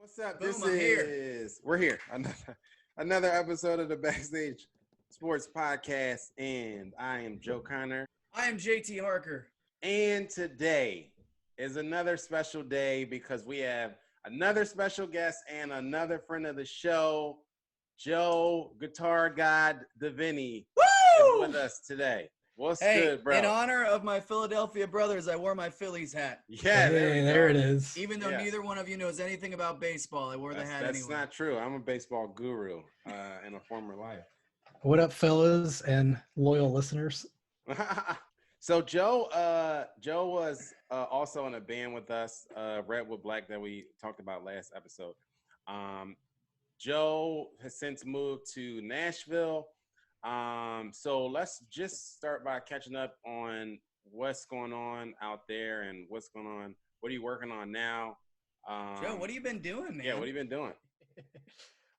What's up? Boom, This I'm here. is we're here. Another episode of the Backstage Sports Podcast, and I am Joe Connor. I am JT Harker. And today is another special day because we have another special guest and another friend of the show, Joe Guitar God Devenney, is with us today. What's good, bro? In honor of my Philadelphia brothers, I wore my Phillies hat. Yeah, there it is. Even though neither one of you knows anything about baseball, I wore the hat That's anyway. not true. I'm a baseball guru in a former life. What up, fellas and loyal listeners? So Joe was also in a band with us, Redwood Black, that we talked about last episode. Joe has since moved to Nashville. So let's just start by catching up on what's going on out there and what's going on. What are you working on now? Joe, what have you been doing, man? Yeah, what have you been doing?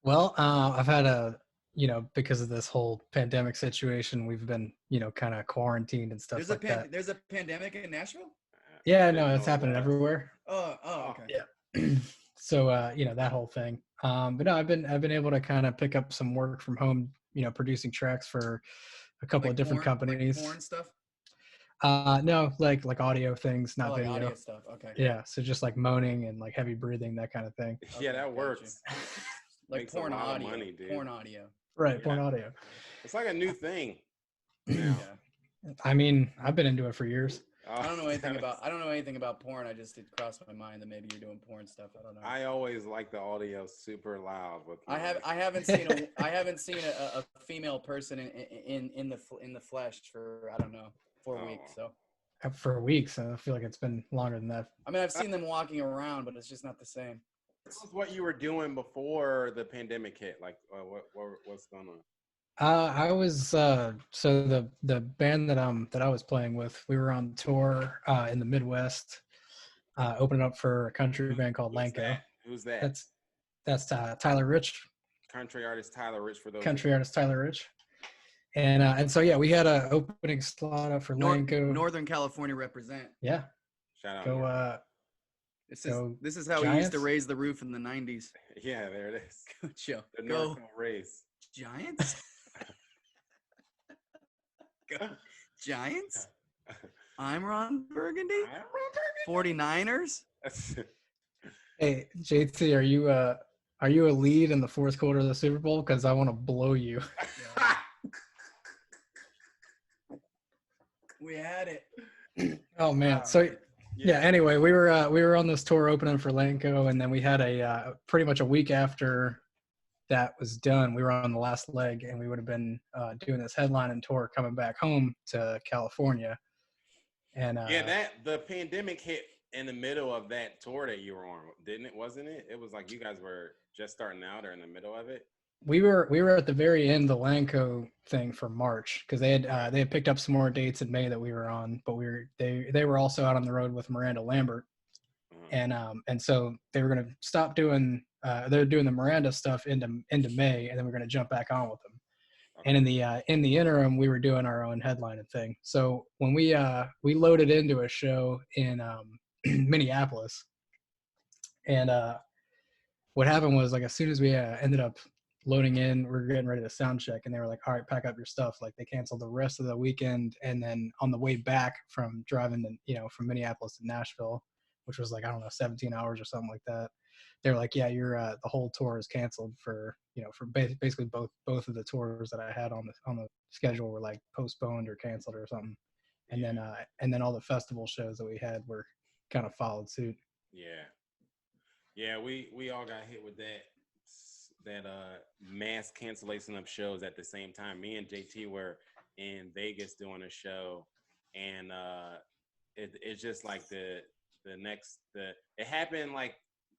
Well, I've had because of this whole pandemic situation, we've been, kind of quarantined and stuff that. There's a pandemic in Nashville? Yeah, no, it's happening everywhere. Oh, okay. Yeah. So, that whole thing. But no, I've been able to kind of pick up some work from home, producing tracks for a couple of different companies. Like porn stuff? No, like audio things, not video. Audio stuff. Okay. Yeah, so just like moaning and like heavy breathing, that kind of thing. Okay, yeah, that works. Like porn audio. Money, dude. Porn audio. Right, porn audio. It's like a new thing. Yeah. I mean, I've been into it for years. I don't know anything about porn. It crossed my mind that maybe you're doing porn stuff. I don't know. I always like the audio super loud. I haven't seen a female person in the flesh for 4 weeks. So for weeks, I feel like it's been longer than that. I mean, I've seen them walking around, but it's just not the same. This was what you were doing before the pandemic hit. Like, what's going on? I was so the band that I was playing with, we were on tour in the Midwest, opening up for a country band called Lanco. Who's that? That's Tyler Rich. Country artist Tyler Rich for those. Country artist Tyler Rich. And so we had an opening slot up for Lanco. Northern California represent. Yeah. Shout out. Go. This is how Giants? we used to raise the roof in the 90s. Yeah, there it is. Go Joe. The North raise. Giants. Go Giants. I'm Ron Burgundy. 49ers. Hey JT, are you a lead in the fourth quarter of the Super Bowl? Because I want to blow you. We had it. Oh man. So yeah. Anyway, we were on this tour opening for Lanco, and then we had a pretty much a week after that was done, we were on the last leg, and we would have been doing this headlining tour coming back home to California. And the pandemic hit in the middle of that tour that you were on, didn't it? Wasn't it? It was like you guys were just starting out or in the middle of it. We were at the very end of the Lanco thing for March, because they had picked up some more dates in May that we were on, but they were also out on the road with Miranda Lambert, and so they were going to stop doing they're doing the Miranda stuff into May, and then we're going to jump back on with them. Okay. And in the interim, we were doing our own headlining thing. So when we loaded into a show in Minneapolis, and what happened was, like, as soon as we ended up loading in, we were getting ready to sound check, and they were like, all right, pack up your stuff. Like, they canceled the rest of the weekend. And then on the way back from driving to, from Minneapolis to Nashville, which was like, I don't know, 17 hours or something like that, they're like, yeah, the whole tour is canceled for basically both of the tours that I had on the schedule were like postponed or canceled or something. And then all the festival shows that we had were kind of followed suit. Yeah, we all got hit with that mass cancellation of shows at the same time. Me and JT were in Vegas doing a show, and it's just like it happened like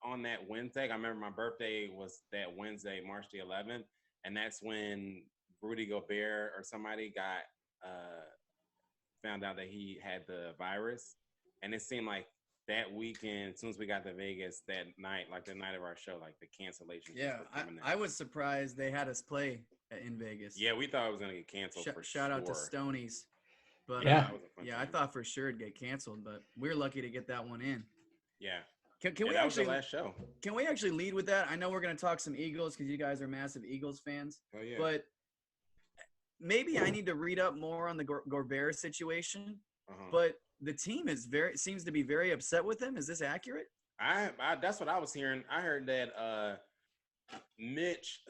on that Wednesday. I remember my birthday was that Wednesday, March the 11th, and that's when Rudy Gobert or somebody got found out that he had the virus. And it seemed like that weekend, as soon as we got to Vegas that night, like the night of our show, like the cancellation. Yeah, I was surprised they had us play in Vegas. Yeah, we thought it was going to get canceled for sure. Shout out to Stonies. But yeah, I thought for sure it'd get canceled, but we were lucky to get that one in. Yeah. Can we that was the actually last show. Can we actually lead with that? I know we're going to talk some Eagles because you guys are massive Eagles fans. Oh yeah. But maybe I need to read up more on the Gorbert situation. But the team seems to be very upset with him. Is this accurate? I that's what I was hearing. I heard that Mitch,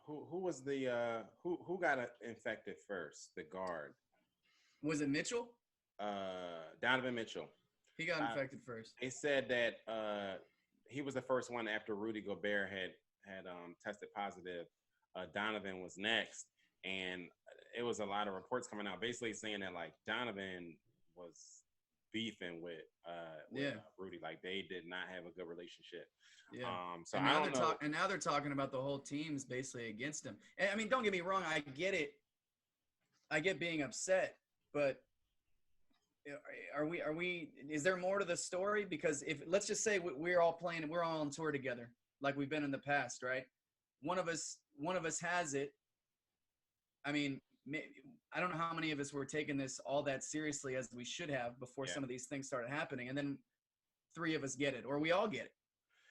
who was the who got infected first? The guard. Was it Mitchell? Donovan Mitchell. He got infected first. They said that he was the first one after Rudy Gobert had tested positive. Donovan was next, and it was a lot of reports coming out basically saying that like Donovan was beefing with Rudy, like they did not have a good relationship. Yeah. So and I now don't know. And now they're talking about the whole team's basically against him. And I mean, don't get me wrong, I get it. I get being upset, but are we? Is there more to the story? Because if let's just say we're all on tour together, like we've been in the past, right? One of us has it. I mean, I don't know how many of us were taking this all that seriously as we should have before some of these things started happening, and then 3 of us get it, or we all get it.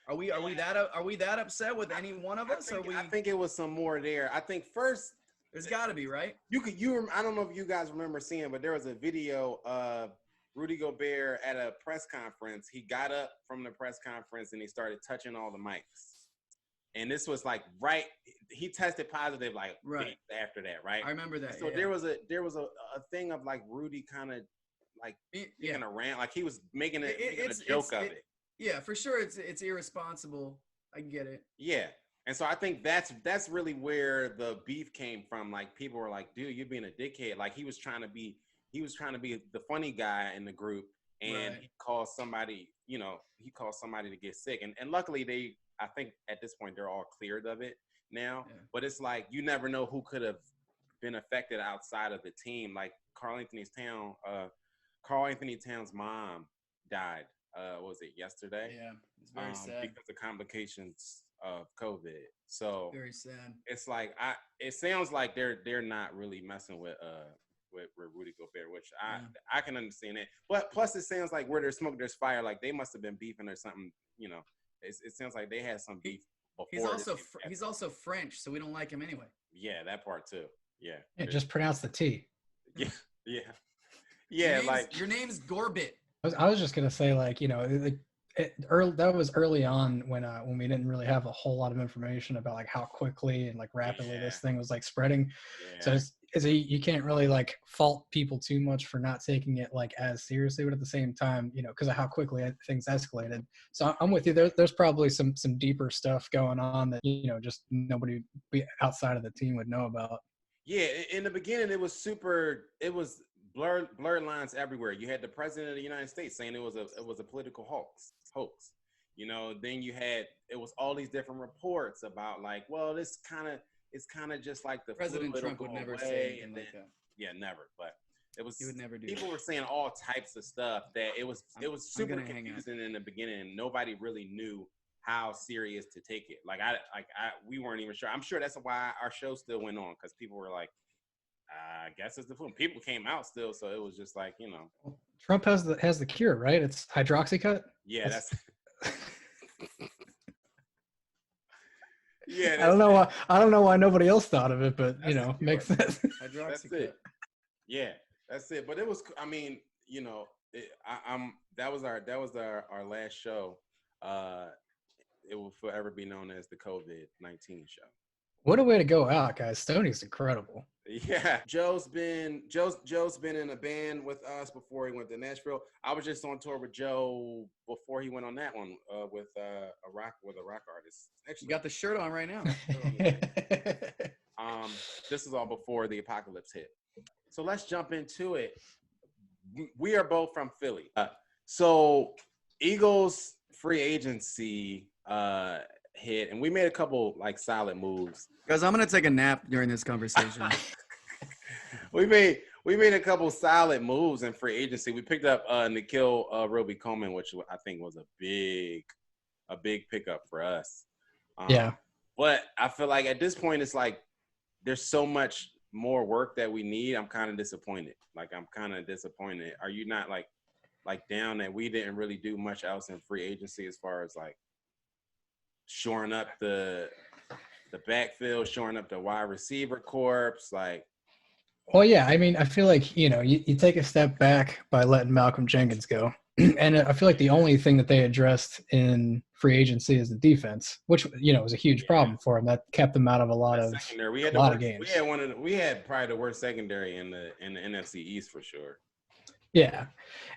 Are we that upset with any one of us? I think it was some more there. I think first there's got to be, right? I don't know if you guys remember seeing, but there was a video of Rudy Gobert at a press conference. He got up from the press conference and he started touching all the mics. And this was like he tested positive like days after that, right? I remember that. So there was a thing of like Rudy kind of like making a rant, like he was making a joke of it. Yeah, for sure. It's irresponsible. I get it. Yeah. And so I think that's really where the beef came from. Like people were like, dude, you're being a dickhead. Like he was trying to be the funny guy in the group, and he called somebody to get sick. And luckily I think at this point they're all cleared of it now. Yeah. But it's like you never know who could have been affected outside of the team. Like Carl Anthony Towns' mom died. Was it yesterday? Yeah, it's very sad because of complications of COVID. So very sad. It's like it sounds like they're not really messing with Rudy Gobert, which I can understand it. But plus it sounds like where there's smoke, there's fire. Like they must have been beefing or something. You know, it sounds like they had some beef before. He's also French, so we don't like him anyway. Yeah, that part too. Yeah. Just pronounce the T. Yeah. Your name's Gorbit. I was just gonna say, like, you know, that was early on when we didn't really have a whole lot of information about like how quickly and like rapidly this thing was like spreading. Yeah. So you can't really like fault people too much for not taking it like as seriously, but at the same time, you know, because of how quickly things escalated. So I'm with you. There's probably some deeper stuff going on that, you know, just nobody outside of the team would know about. Yeah, in the beginning, it was blurred lines everywhere. You had the president of the United States saying it was a political hoax. You know, then it was all these different reports about like, well, it's kind of just like the President Trump would never say anything like that. Yeah, never. But he would never do. People were saying all types of stuff that it was super confusing in the beginning, and nobody really knew how serious to take it. Like we weren't even sure. I'm sure that's why our show still went on, because people were like, I guess it's the flu. People came out still, so it was just like, you know. Trump has the cure, right? It's hydroxycut. Yeah, that's I don't know why nobody else thought of it, but you know, makes sense. Hydroxycut. That's it. Yeah, that's it. But it was, I mean, you know, that was our last show. It will forever be known as the COVID-19 show. What a way to go out, guys. Stoney's incredible. Yeah. Joe's been in a band with us before he went to Nashville. I was just on tour with Joe before he went on that one with a rock artist. Actually, you got the shirt on right now. This is all before the apocalypse hit. So let's jump into it. We are both from Philly. So Eagles free agency hit, and we made a couple like solid moves. Guys, I'm gonna take a nap during this conversation. we made a couple solid moves in free agency. We picked up Nikhil Roby-Coleman, which I think was a big pickup for us. Yeah. But I feel like at this point it's like there's so much more work that we need. I'm kind of disappointed. Are you not like like down that we didn't really do much else in free agency as far as like shoring up the backfield, shoring up the wide receiver corps, like. Well, yeah, I mean, I feel like, you take a step back by letting Malcolm Jenkins go. And I feel like the only thing that they addressed in free agency is the defense, which, was a huge problem for him. That kept them out of a lot of games. We had probably the worst secondary in the NFC East for sure. Yeah.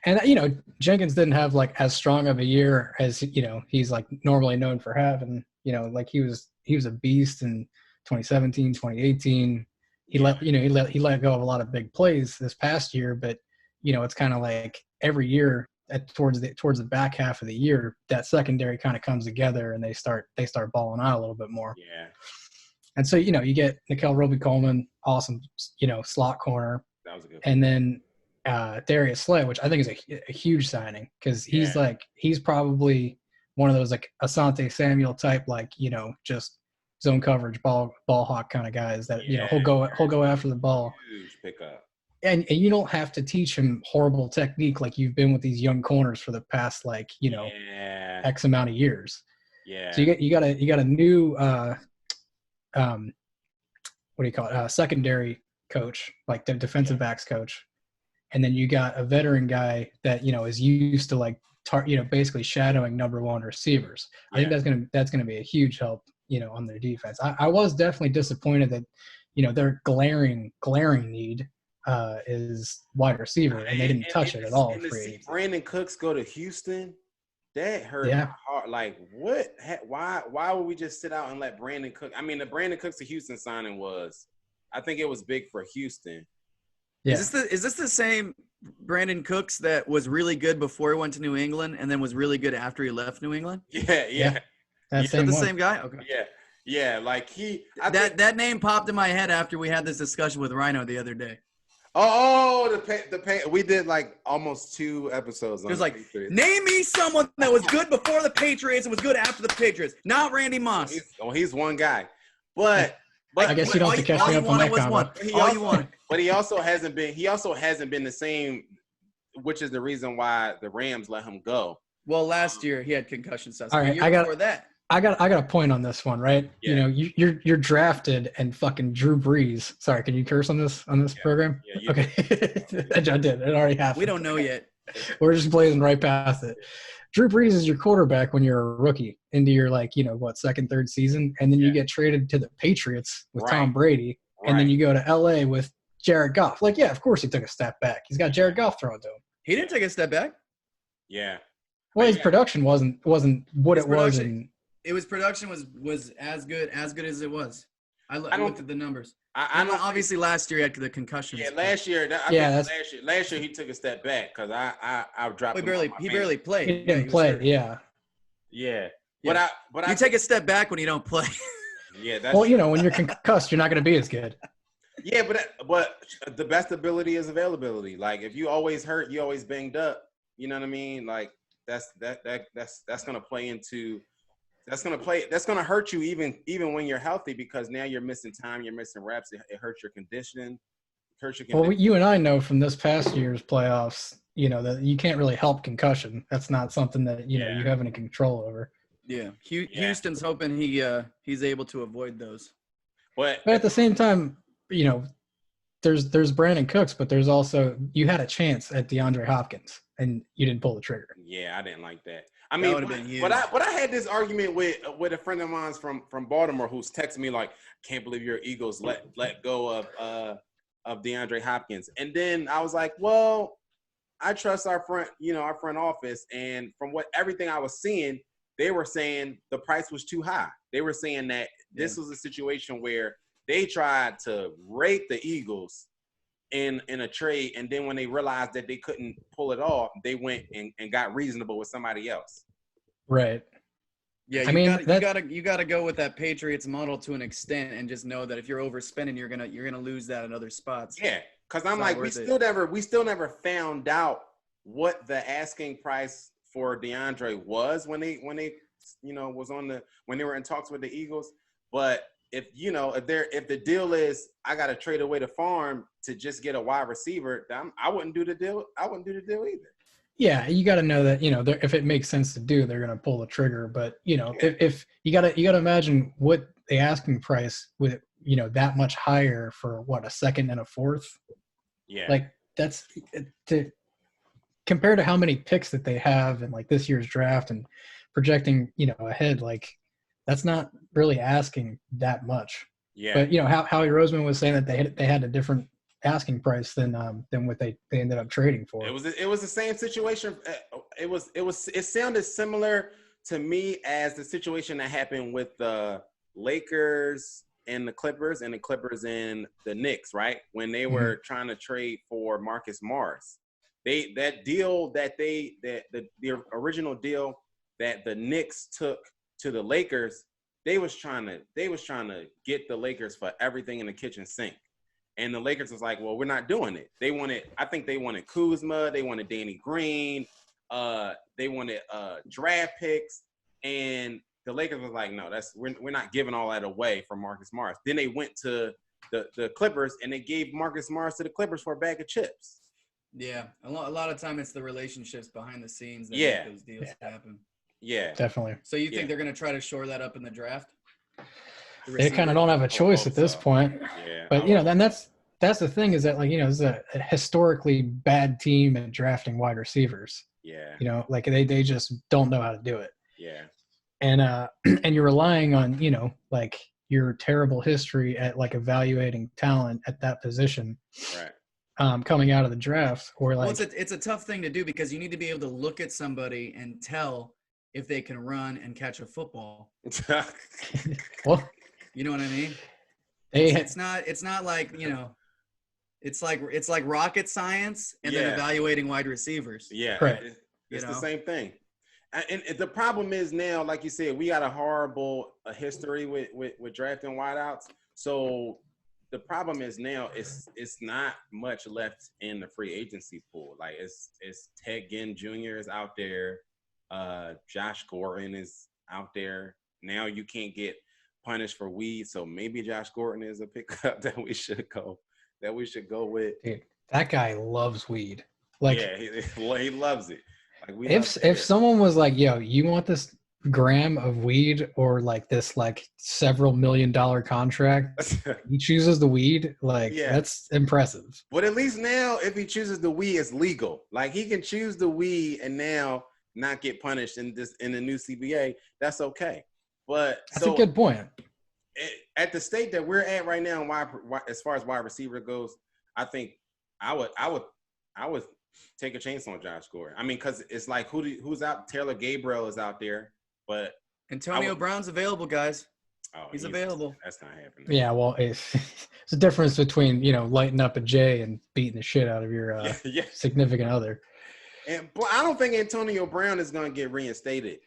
And, Jenkins didn't have like as strong of a year as, he's like normally known for having, like he was a beast in 2017, 2018. He let go of a lot of big plays this past year, but it's kind of like every year towards the back half of the year, that secondary kind of comes together and they start balling out a little bit more. Yeah. And so, you get Nickel Roby-Coleman, awesome, slot corner. That was a good one. And then Darius Slay, which I think is a huge signing because he's probably one of those like Asante Samuel type, like, just zone coverage, ball hawk kind of guys that, he'll go after the ball. Huge pickup. And you don't have to teach him horrible technique like you've been with these young corners for the past, like, X amount of years. Yeah. So you got a new what do you call it? Secondary coach, like the defensive backs coach. And then you got a veteran guy that, is used to like basically shadowing number one receivers. I think that's gonna be a huge help, on their defense. I was definitely disappointed that, their glaring need is wide receiver, and they didn't touch it at all. And to see Brandon Cooks go to Houston, that hurt my heart. Like, what? Why would we just sit out and let Brandon Cook? I mean, the Brandon Cooks to Houston signing I think it was big for Houston. Yeah. Is this the same Brandon Cooks that was really good before he went to New England and then was really good after he left New England? Yeah. That's the same guy? Okay. Yeah. Like that name popped in my head after we had this discussion with Rhino the other day. Oh, we did like almost 2 episodes. It was like, name me someone that was good before the Patriots and was good after the Patriots. Not Randy Moss. He's one guy, but I guess you don't have to catch me up on that comment. All you wanted. But he also hasn't been the same, which is the reason why the Rams let him go. Well, last year he had concussion stuff. All right, I got a point on this one, right? Yeah. You're drafted and fucking Drew Brees. Sorry, can you curse on this program? Yeah, okay. I did. It already happened. We don't know yet. We're just blazing right past it. Drew Brees is your quarterback when you're a rookie into your second, third season, and then you get traded to the Patriots with Tom Brady, and then you go to LA with Jared Goff. Like, yeah, of course he took a step back. He's got Jared Goff thrown to him. He didn't take a step back. Yeah. Well, his production wasn't what it was. Production was as good as it was. I looked at the numbers. Obviously last year he had the concussions. Yeah, last year he took a step back because I dropped. He barely played. He didn't play. Yeah. Yeah. But you take a step back when you don't play. Yeah. That's when you're concussed, you're not going to be as good. Yeah, but the best ability is availability. Like if you always hurt, you always banged up. You know what I mean? Like that's going to play into. That's gonna hurt you even when you're healthy because now you're missing time, you're missing reps. It hurts your conditioning. Well, you and I know from this past year's playoffs, that you can't really help concussion. That's not something that you have any control over. Yeah, Houston's hoping he's able to avoid those. But at the same time, there's Brandon Cooks, but there's also you had a chance at DeAndre Hopkins and you didn't pull the trigger. Yeah, I didn't like that. I mean, but I had this argument with a friend of mine from Baltimore who's texting me like, "Can't believe your Eagles let go of DeAndre Hopkins." And then I was like, "Well, I trust our front office." And from everything I was seeing, they were saying the price was too high. They were saying that this was a situation where they tried to rate the Eagles in a trade, and then when they realized that they couldn't pull it off, they went and got reasonable with somebody else. Right. Yeah, you gotta go with that Patriots model to an extent, and just know that if you're overspending, you're gonna lose that in other spops. Yeah, because I'm like, we still never found out what the asking price for DeAndre was when they when they were in talks with the Eagles. But if the deal is I got to trade away the farm to just get a wide receiver, I wouldn't do the deal. I wouldn't do the deal either. Yeah, you got to know that, if it makes sense to do, they're going to pull the trigger. But, if you got to imagine what the asking price with, that much higher for what, a second and a fourth. Yeah. Like that's to compare to how many picks that they have in like this year's draft and projecting, ahead, like that's not really asking that much. Yeah. But, Howie Roseman was saying that they had a different asking price than what they ended up trading for. It was the same situation. It sounded similar to me as the situation that happened with the Lakers and the Clippers and the Knicks, right? When they were trying to trade for Marcus Morris. The original deal that the Knicks took to the Lakers, they was trying to get the Lakers for everything in the kitchen sink. And the Lakers was like, well, we're not doing it. I think they wanted Kuzma, they wanted Danny Green, they wanted draft picks, and the Lakers was like, no, we're not giving all that away for Marcus Morris. Then they went to the Clippers and they gave Marcus Morris to the Clippers for a bag of chips. Yeah, a lot of time it's the relationships behind the scenes that make those deals happen. Yeah, definitely. So you think they're going to try to shore that up in the draft? They kind of don't have a choice at this point. Yeah, but then that's the thing is that it's a historically bad team at drafting wide receivers. Yeah, like they just don't know how to do it. Yeah, and and you're relying on like your terrible history at like evaluating talent at that position. Right. Coming out of the draft, or like it's a tough thing to do because you need to be able to look at somebody and tell if they can run and catch a football. Well, you know what I mean? It's not like it's like rocket science and then evaluating wide receivers. Yeah, right. It's the same thing. And the problem is now, like you said, we got a horrible history with drafting wideouts. So the problem is now it's not much left in the free agency pool. Like it's Ted Ginn Jr. is out there, Josh Gordon is out there. Now you can't get punished for weed, so maybe Josh Gordon is a pickup that we should go with. Dude, that guy loves weed. Like he loves it. Like if someone was like, yo, you want this gram of weed or like this like several $1 million contract, he chooses the weed, that's impressive. But at least now if he chooses the weed, it's legal. Like he can choose the weed and now not get punished in the new CBA. That's okay. But that's a good point. At the state that we're at right now, as far as wide receiver goes, I think I would take a chance on Josh Gordon. I mean, because it's like who's out? Taylor Gabriel is out there, but Antonio Brown's available, guys. Oh, he's available. That's not happening. Yeah, well, it's a difference between lighting up a J and beating the shit out of your significant other. But I don't think Antonio Brown is going to get reinstated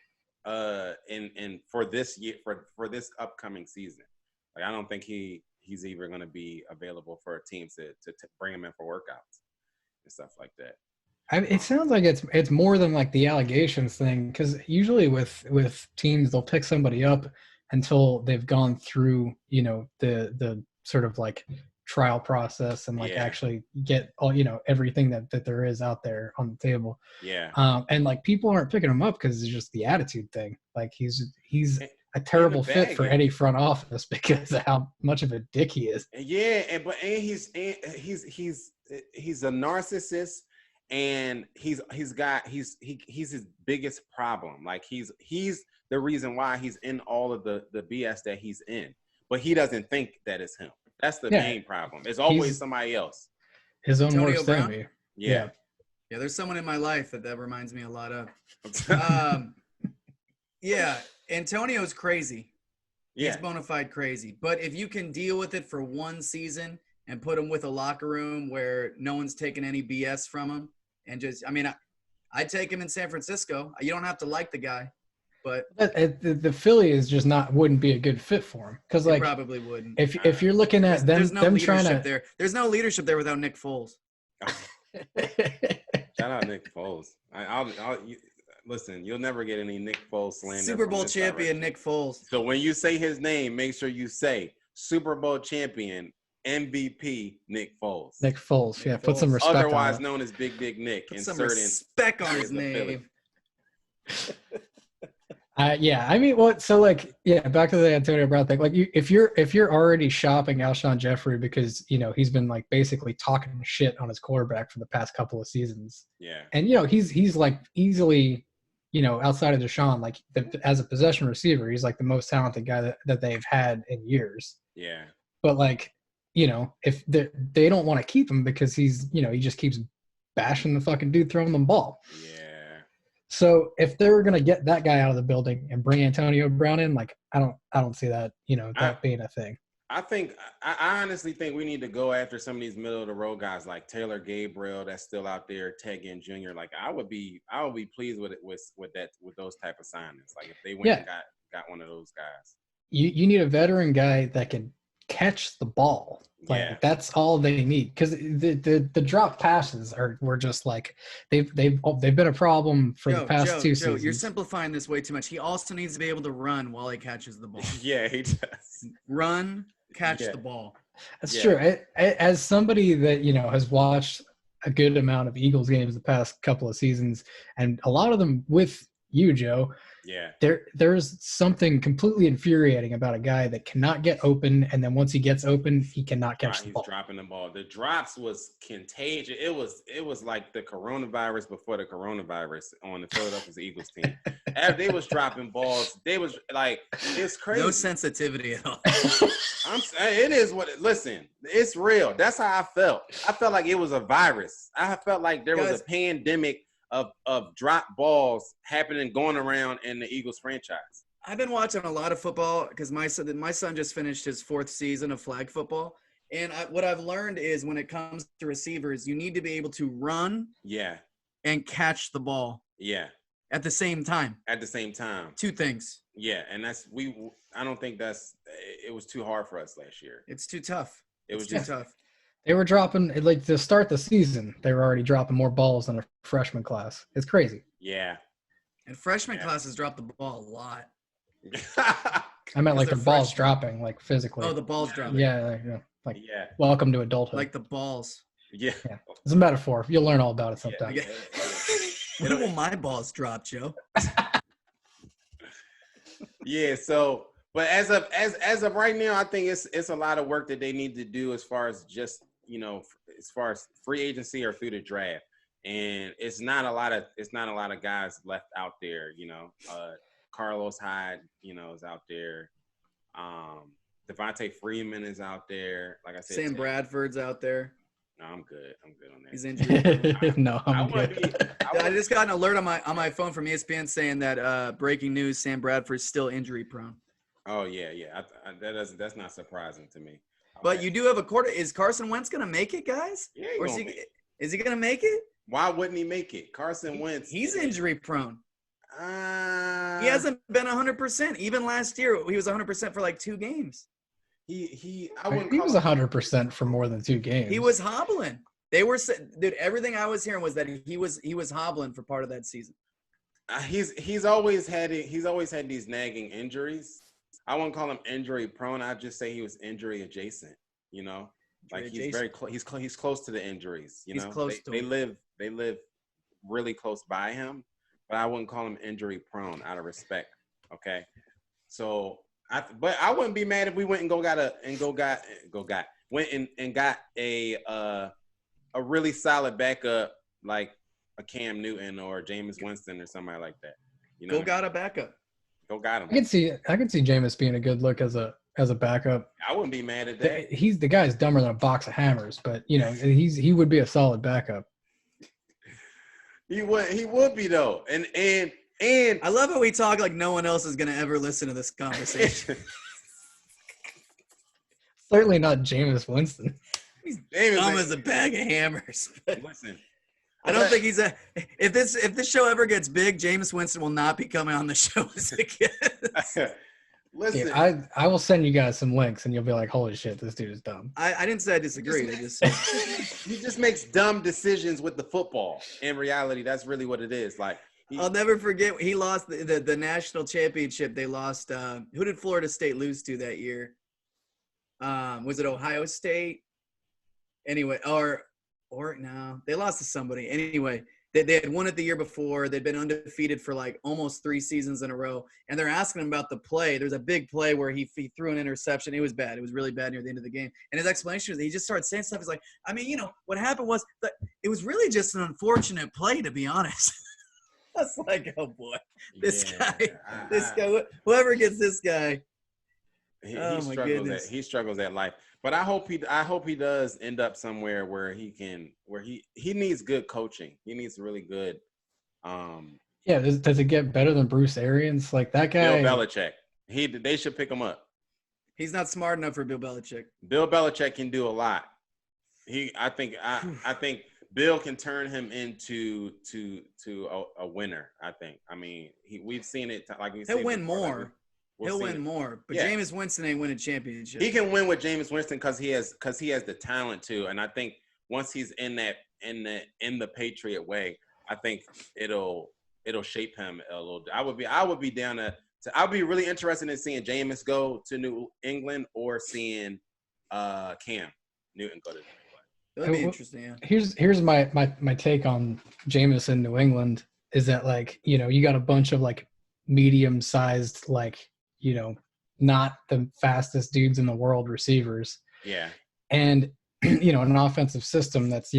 in for this year for this upcoming season. Like I don't think he's even going to be available for a team to bring him in for workouts and stuff like that. It sounds like it's more than like the allegations thing, because usually with teams they'll pick somebody up until they've gone through the sort of like trial process and actually get all everything that there is out there on the table. And like people aren't picking him up because it's just the attitude thing. Like he's a terrible fit for any front office because of how much of a dick he is. Yeah, he's a narcissist, and he's his biggest problem. Like he's the reason why he's in all of the BS that he's in, but he doesn't think that it's him. That's the main problem. It's always somebody else. His own Antonio worst Brown? enemy. Yeah. Yeah, there's someone in my life that reminds me a lot of. Yeah, Antonio's crazy. Yeah. He's bona fide crazy. But if you can deal with it for one season and put him with a locker room where no one's taking any BS from him, and just, I mean, I'd take him in San Francisco. You don't have to like the guy, but the Philly is just wouldn't be a good fit for him, because like probably wouldn't. If you're looking at them trying to there, there's no leadership there without Nick Foles. Shout out Nick Foles. I'll listen. You'll never get any Nick Foles slander. Super Bowl champion Nick Foles. So when you say his name, make sure you say Super Bowl champion MVP Nick Foles. Nick Foles, yeah, put some Foles. respect on Otherwise it. known as Big Dick Nick. Put some respect on his name. Yeah, I mean, what? So like, yeah, back to the Antonio Brown thing. Like, if you're already shopping Alshon Jeffrey because he's been like basically talking shit on his quarterback for the past couple of seasons. Yeah. And he's like easily, outside of Deshaun, like as a possession receiver, he's like the most talented guy that they've had in years. Yeah. But like, if they don't want to keep him because he's, he just keeps bashing the fucking dude throwing them ball. Yeah. So if they're gonna get that guy out of the building and bring Antonio Brown in, like I don't see that that being a thing. I honestly think we need to go after some of these middle of the road guys like Taylor Gabriel that's still out there, Ted Ginn Jr. Like I would be pleased with those type of signings. Like if they went and got one of those guys. You need a veteran guy that can catch the ball. Like that's all they need, because the drop passes were just like they've been a problem for the past two seasons. You're simplifying this way too much. He also needs to be able to run while he catches the ball. Yeah, he does. Run, catch the ball. That's true. As somebody that has watched a good amount of Eagles games the past couple of seasons, and a lot of them with you, Joe. Yeah. There's something completely infuriating about a guy that cannot get open, and then once he gets open, he cannot catch the ball. He's dropping the ball. The drops was contagious. It was like the coronavirus before the coronavirus on the Philadelphia Eagles team. As they was dropping balls, they was like, it's crazy. No sensitivity at all. It is listen, it's real. That's how I felt. I felt like it was a virus. I felt like there was a pandemic of drop balls happening, going around in the Eagles franchise. I've been watching a lot of football because my son just finished his 4th season of flag football. And what I've learned is when it comes to receivers, you need to be able to run and catch the ball. Yeah. At the same time. At the same time. 2 things. Yeah, and I don't think it was too hard for us last year. It's too tough. It's too tough. They were dropping, like, to start the season, they were already dropping more balls than a freshman class. It's crazy. Yeah. And freshman classes drop the ball a lot. I meant like the balls dropping, like physically. Oh, the balls dropping. Yeah. Like, welcome to adulthood. Like the balls. Yeah. It's a metaphor. You'll learn all about it sometime. Yeah. When will my balls drop, Joe? Yeah, so but as of right now, I think it's a lot of work that they need to do as far as just as far as free agency or through the draft. And it's not a lot of guys left out there. Carlos Hyde, is out there. Devontae Freeman is out there. Like I said, Sam Bradford's out there. No, I'm good on that. He's injured. No, I'm good. I just got an alert on my phone from ESPN saying that breaking news: Sam Bradford's still injury prone. Oh yeah. That's not surprising to me. But you do have a quarter. Is Carson Wentz gonna make it, guys? Yeah, or is he gonna make it? Why wouldn't he make it? Carson Wentz. He's injury prone. He hasn't been 100%. Even last year, he was 100% for like 2 games. He was 100% for more than 2 games. He was hobbling. They were, dude. Everything I was hearing was that he was hobbling for part of that season. He's always had these nagging injuries. I wouldn't call him injury prone. I'd just say he was injury adjacent. Like he's very close. He's close to the injuries. He's close to they live really close by him, but I wouldn't call him injury prone out of respect. Okay, so I wouldn't be mad if we went and got a really solid backup like a Cam Newton or Jameis Winston or somebody like that. Got a backup. Go got him. I can see Jameis being a good look as a backup. I wouldn't be mad at that. The guy's dumber than a box of hammers, but he would be a solid backup. He would be though. And I love how we talk like no one else is gonna ever listen to this conversation. Certainly not Jameis Winston. He's dumb as a bag of hammers. Listen. I don't think he's if this show ever gets big, Jameis Winston will not be coming on the show as a guest. Listen, I will send you guys some links, and you'll be like, "Holy shit, this dude is dumb." I didn't say I disagree. He just makes dumb decisions with the football. In reality, that's really what it is. Like I'll never forget he lost the national championship. They lost. Who did Florida State lose to that year? Was it Ohio State? Anyway, or no, they lost to somebody. Anyway, they had won it the year before. They'd been undefeated for like almost 3 seasons in a row. And they're asking him about the play. There's a big play where he threw an interception. It was bad. It was really bad near the end of the game. And his explanation was he just started saying stuff. He's like, I mean, what happened was that it was really just an unfortunate play, to be honest. I was like, oh boy, this guy, whoever gets this guy. He struggles at life. But I hope he does end up somewhere where he needs good coaching. He needs really good. Yeah, does it get better than Bruce Arians? Like that guy, Bill Belichick. They should pick him up. He's not smart enough for Bill Belichick. Bill Belichick can do a lot. I think Bill can turn him into a winner. I think. I mean, we've seen it. He'll win more. He'll win more, but yeah. Jameis Winston ain't winning championships. He can win with Jameis Winston because he has the talent too. And I think once he's in the Patriot way, I think it'll shape him a little. I would be down to. I'd be really interested in seeing Jameis go to New England or seeing Cam Newton go to New England. That'd be interesting. Yeah. Here's my take on Jameis in New England is that like you got a bunch of like medium-sized like. Not the fastest dudes in the world receivers. Yeah. And, an offensive system that's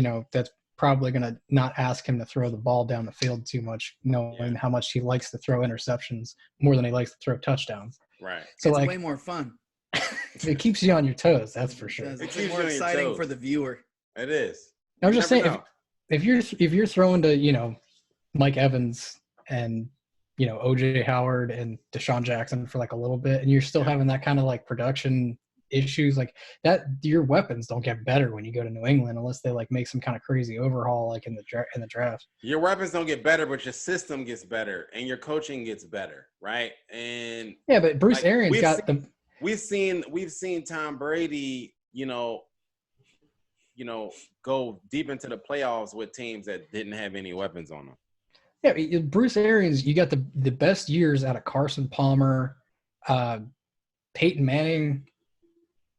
probably going to not ask him to throw the ball down the field too much, knowing how much he likes to throw interceptions more than he likes to throw touchdowns. Right. So it's way more fun. It keeps you on your toes. That's for sure. It's more exciting for the viewer. It is. I'm just saying, if you're throwing to, Mike Evans and, OJ Howard and Deshaun Jackson for like a little bit, and you're still having that kind of like production issues like that, your weapons don't get better when you go to New England unless they like make some kind of crazy overhaul like in the draft. Your weapons don't get better, but your system gets better and your coaching gets better, right? And yeah, but Bruce Arians we've seen Tom Brady, go deep into the playoffs with teams that didn't have any weapons on them. Yeah, Bruce Arians, you got the best years out of Carson Palmer, Peyton Manning,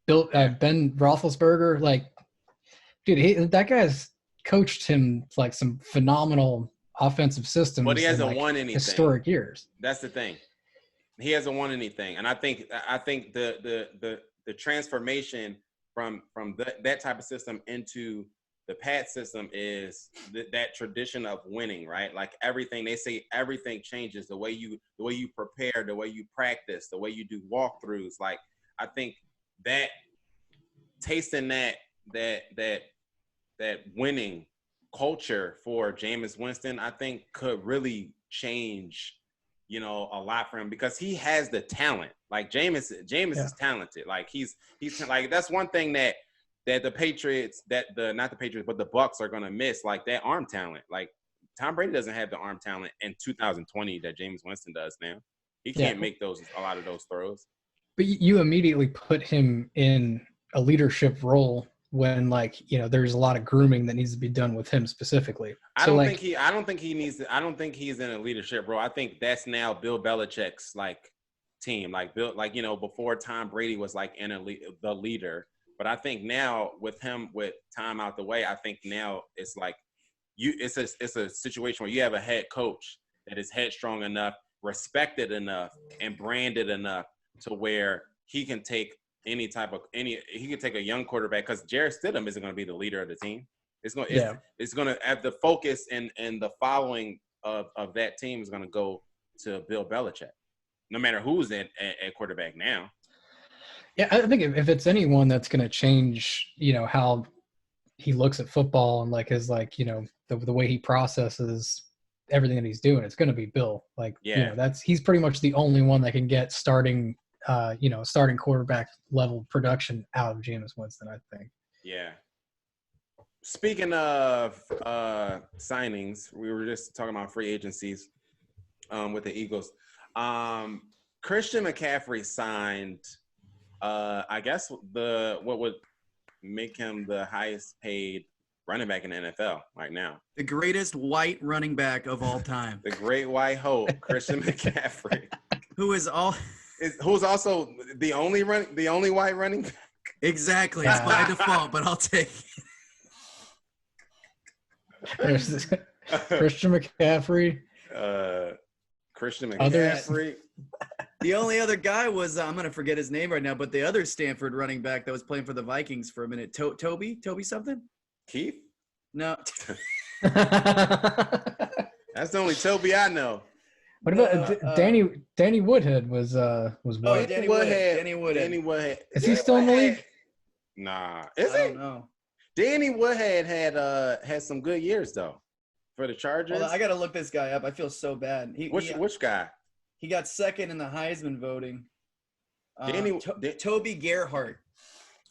Ben Roethlisberger. Like, dude, that guy's coached him like some phenomenal offensive systems. But he hasn't won anything. Historic years. That's the thing. He hasn't won anything, and I think the transformation from that type of system into the Pat system is that tradition of winning, right? Like everything, they say everything changes, the way you prepare, the way you practice, the way you do walkthroughs. Like I think that tasting that winning culture for Jameis Winston, I think could really change, a lot for him because he has the talent. Like Jameis is talented. Like he's like, that's one thing that the Patriots, not the Patriots, but the Bucs are going to miss, like that arm talent. Like Tom Brady doesn't have the arm talent in 2020 that Jameis Winston does now. He can't make a lot of those throws. But you immediately put him in a leadership role when there's a lot of grooming that needs to be done with him specifically. I don't think he's in a leadership role. I think that's now Bill Belichick's team. Before Tom Brady was the leader. But I think now with time out the way, I think now it's it's a situation where you have a head coach that is headstrong enough, respected enough, and branded enough to where he can take he can take a young quarterback, because Jarrett Stidham isn't going to be the leader of the team. It's going to have the focus and the following of that team is going to go to Bill Belichick, no matter who's at quarterback now. Yeah, I think if it's anyone that's going to change, how he looks at football and his the way he processes everything that he's doing, it's going to be Bill. He's pretty much the only one that can get starting quarterback level production out of Jameis Winston, I think. Yeah. Speaking of signings, we were just talking about free agencies with the Eagles. Christian McCaffrey signed. I guess what would make him the highest paid running back in the NFL right now. The greatest white running back of all time. The great white hope, Christian McCaffrey. Who's also the only white running back. Exactly. It's by default, but I'll take There's Christian McCaffrey. Christian Others? McCaffrey. The only other guy was I'm gonna forget his name right now, but the other Stanford running back that was playing for the Vikings for a minute, Toby something? Keith. No, What That's the only Toby I know. about Danny Woodhead was what? Danny Woodhead. Danny Woodhead. Danny Woodhead. Is he still in the league? Nah. Is I he? don't know. Danny Woodhead had some good years though for the Chargers. Hold on, I gotta look this guy up. I feel so bad. Which guy? He got second in the Heisman voting. Toby Gerhardt.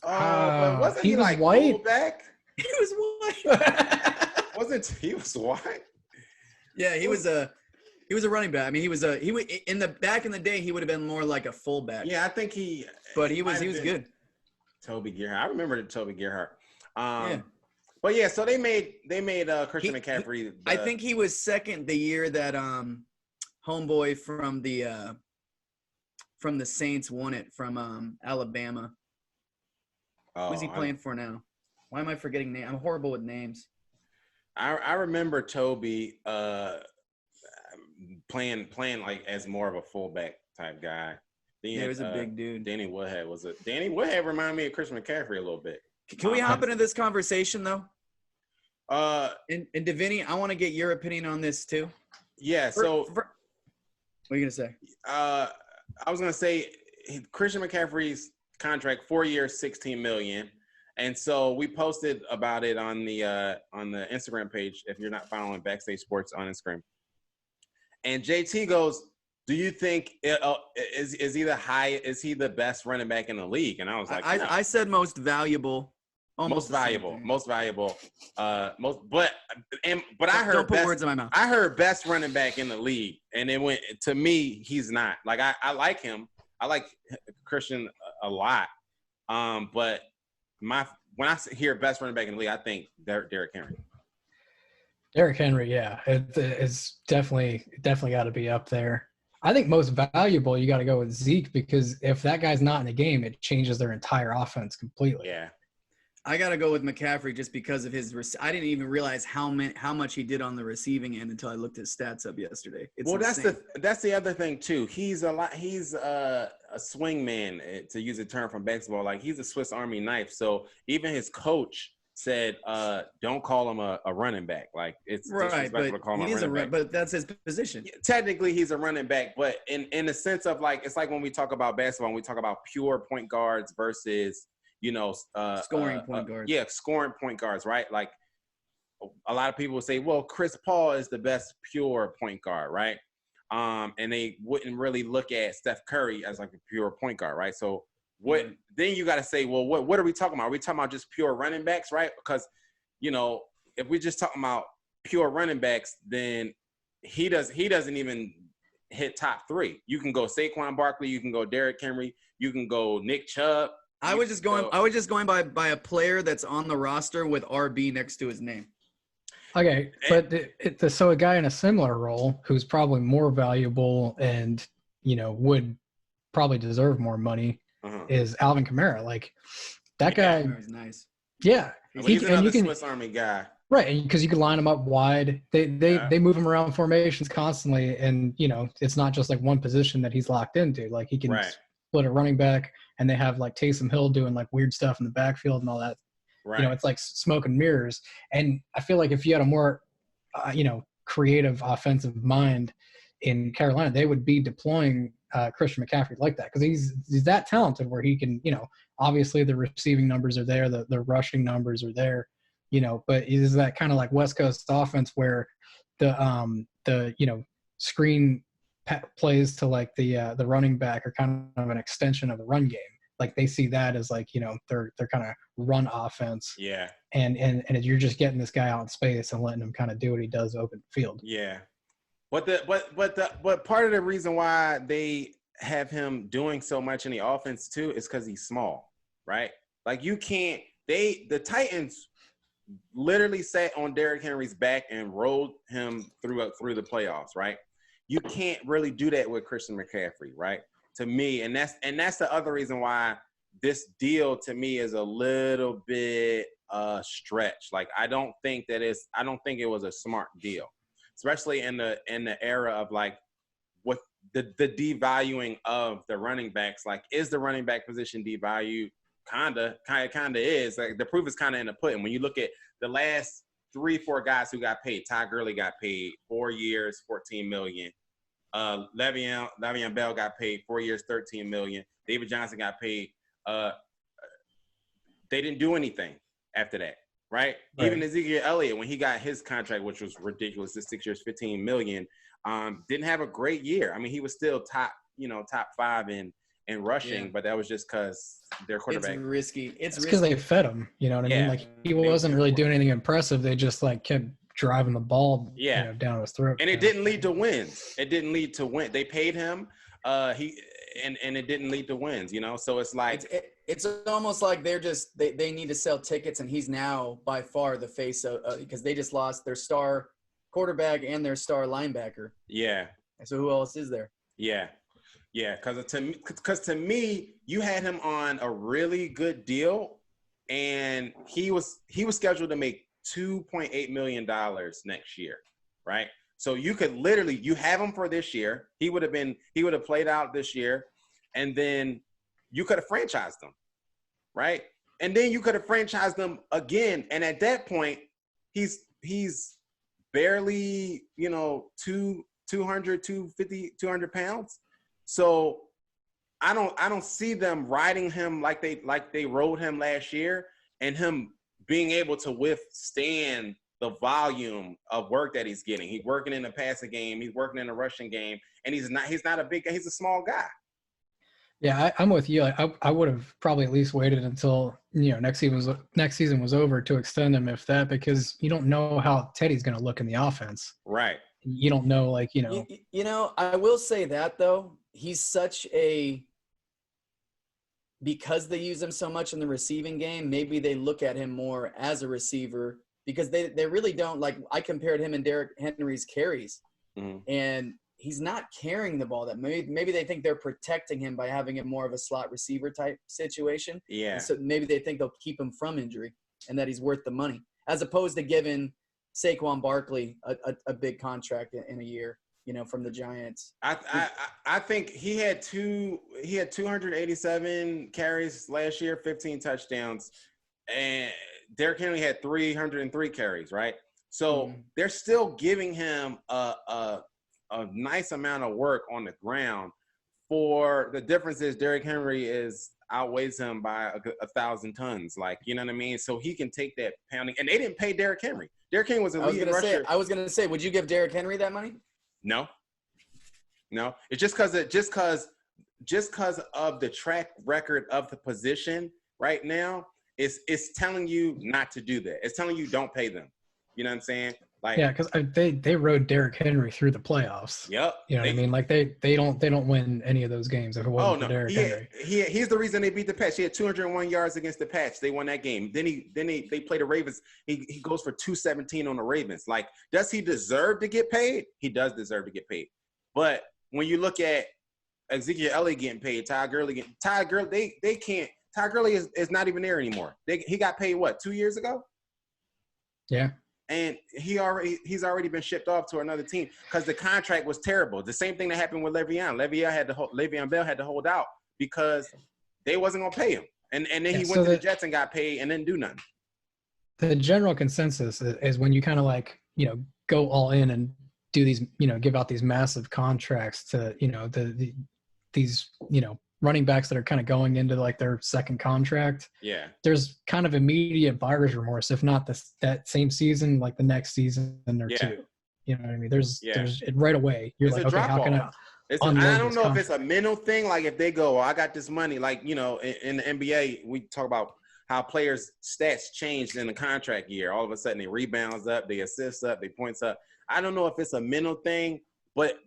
Oh, but wasn't he was like white? fullback? He was white. Wasn't he was white? Yeah, he was a running back. I mean, back in the day he would have been more like a fullback. Yeah, I think he. But he was might have been good. Toby Gerhardt. I remember Toby Gerhardt. Yeah. But yeah, so they made Christian McCaffrey. I think he was second the year that homeboy from the Saints won it from Alabama. Who's he playing for now? Why am I forgetting names? I'm horrible with names. I remember Toby playing like as more of a fullback type guy. Then He was a big dude. Danny Woodhead reminded me of Christian McCaffrey a little bit. Can we hop into this conversation though? And Devenney, I want to get your opinion on this too. Yeah. What are you gonna say? I was gonna say Christian McCaffrey's contract, 4 years, $16 million, and so we posted about it on the Instagram page. If you're not following Backstage Sports on Instagram, and JT goes, "Do you think is he the best running back in the league?" And I was like, no. I said most valuable. Most valuable. But I heard don't put words in my mouth. I heard best running back in the league, and it went to me. He's not. Like I like him. I like Christian a lot. But when I hear best running back in the league, I think Derrick Henry. Derrick Henry, yeah, it's definitely got to be up there. I think most valuable, you got to go with Zeke, because if that guy's not in the game, it changes their entire offense completely. Yeah. I got to go with McCaffrey just because of his I didn't even realize how much he did on the receiving end until I looked his stats up yesterday. It's insane. that's the other thing too. He's a swing man, to use a term from baseball. Like, he's a Swiss Army knife. So even his coach said, don't call him a running back. Like, it's disrespectful to call him a running back. But that's his position. Yeah, technically, he's a running back, but in the sense of, like, it's like when we talk about basketball, and we talk about pure point guards versus, scoring point guards. Yeah, scoring point guards, right? Like, a lot of people would say, well, Chris Paul is the best pure point guard, right? And they wouldn't really look at Steph Curry as like a pure point guard, right? So then you got to say, well, what are we talking about? Are we talking about just pure running backs, right? Because, if we're just talking about pure running backs, then he doesn't even hit top three. You can go Saquon Barkley, you can go Derrick Henry, you can go Nick Chubb. I was just going by a player that's on the roster with RB next to his name. Okay, but so a guy in a similar role who's probably more valuable and would probably deserve more money is Alvin Kamara. Like, that guy is nice. Yeah, he's another Swiss Army guy, right? And because you can line him up wide, they move him around formations constantly, and it's not just like one position that he's locked into. Like, he can split a running back, and they have like Taysom Hill doing like weird stuff in the backfield and all that. Right. It's like smoke and mirrors. And I feel like if you had a more, creative offensive mind in Carolina, they would be deploying Christian McCaffrey like that, because he's that talented where he can, obviously the receiving numbers are there, the rushing numbers are there, but is that kind of like West Coast offense where the screen plays to like the running back are kind of an extension of the run game. Like, they see that as like, they're kind of run offense. Yeah. And you're just getting this guy out in space and letting him kind of do what he does open field. Yeah. But part of the reason why they have him doing so much in the offense too is because he's small, right? Like, the Titans literally sat on Derrick Henry's back and rolled him through the playoffs, right? You can't really do that with Christian McCaffrey, right? To me, and that's the other reason why this deal to me is a little bit stretch. Like I don't think it was a smart deal, especially in the era of like what the devaluing of the running backs. Like, is the running back position devalued? Kinda is. Like the proof is kind of in the pudding. When you look at the last 3-4 guys who got paid, Ty Gurley got paid 4 years, $14 million. Le'Veon Bell got paid 4 years, $13 million. David Johnson got paid. They didn't do anything after that, right? Even Ezekiel Elliott, when he got his contract, which was ridiculous, the 6 years, $15 million, didn't have a great year. I mean, he was still top 5 in rushing, but that was just because their quarterback. It's risky. It's because they fed him. You know what I mean? Like he wasn't really doing anything impressive. They just like kept driving the ball down his throat. And it didn't lead to wins. It didn't lead to win. They paid him. And it didn't lead to wins, So it's like it's almost like they're just they need to sell tickets, and he's now by far the face of because they just lost their star quarterback and their star linebacker. Yeah. So who else is there? Yeah. Yeah, because to me, you had him on a really good deal, and he was scheduled to make $2.8 million next year, right? So you could you have him for this year. He would have played out this year, and then you could have franchised him, right? And then you could have franchised him again, and at that point, he's barely 200, 250, 200 pounds. So I don't see them riding him like they rode him last year, and him being able to withstand the volume of work that he's getting. He's working in the passing game, he's working in the rushing game, and he's not a big guy, he's a small guy. Yeah, I'm with you. I would have probably at least waited until next season was over to extend him, if that, because you don't know how Teddy's going to look in the offense. Right. You don't know, I will say that though. He's such because they use him so much in the receiving game, maybe they look at him more as a receiver because they really don't. Like I compared him and Derrick Henry's carries, and he's not carrying the ball that maybe they think they're protecting him by having him more of a slot receiver type situation. Yeah. And so maybe they think they'll keep him from injury and that he's worth the money, as opposed to giving Saquon Barkley a big contract in a year. From the Giants. I think he had 287 carries last year, 15 touchdowns, and Derrick Henry had 303 carries, right? So they're still giving him a nice amount of work on the ground. For the difference is Derrick Henry outweighs him by 1,000 tons, like, you know what I mean? So he can take that pounding, and they didn't pay Derrick Henry. Derrick Henry was a leading rusher. I was gonna say, would you give Derrick Henry that money? No. It's just because of the track record of the position right now. It's telling you not to do that. It's telling you don't pay them. You know what I'm saying? Like, yeah, because they rode Derrick Henry through the playoffs. Yep. You know what I mean? Like they don't win any of those games if it wasn't for Derrick Henry. He's the reason they beat the Pats. He had 201 yards against the Pats. They won that game. Then they play the Ravens. He goes for 217 on the Ravens. Like, does he deserve to get paid? He does deserve to get paid. But when you look at Ezekiel Elliott getting paid, Ty Gurley, they can't. Ty Gurley is not even there anymore. He got paid what, 2 years ago? Yeah. And he's already been shipped off to another team because the contract was terrible. The same thing that happened with Le'Veon. Le'Veon Bell had to hold out because they wasn't gonna pay him. And then he went to the Jets and got paid and didn't do nothing. The general consensus is when you kind of like, go all in and do these, give out these massive contracts to, these running backs that are kind of going into like their second contract. Yeah. There's kind of immediate buyer's remorse, if not that same season, like the next season or two. You know what I mean? There's right away. You're like, okay, how can I? I don't know if it's a mental thing. Like if they go, I got this money, like, in the NBA, we talk about how players' stats changed in the contract year. All of a sudden, they rebounds up, they assists up, they points up. I don't know if it's a mental thing, but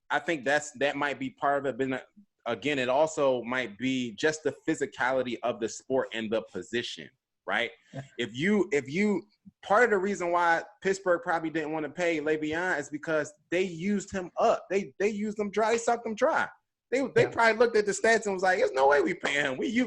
I think that might be part of it. But again, it also might be just the physicality of the sport and the position, right? Yeah. If you part of the reason why Pittsburgh probably didn't want to pay Le'Veon is because they used him up. They used him dry, sucked him dry. They probably looked at the stats and was like, "There's no way we pay him. He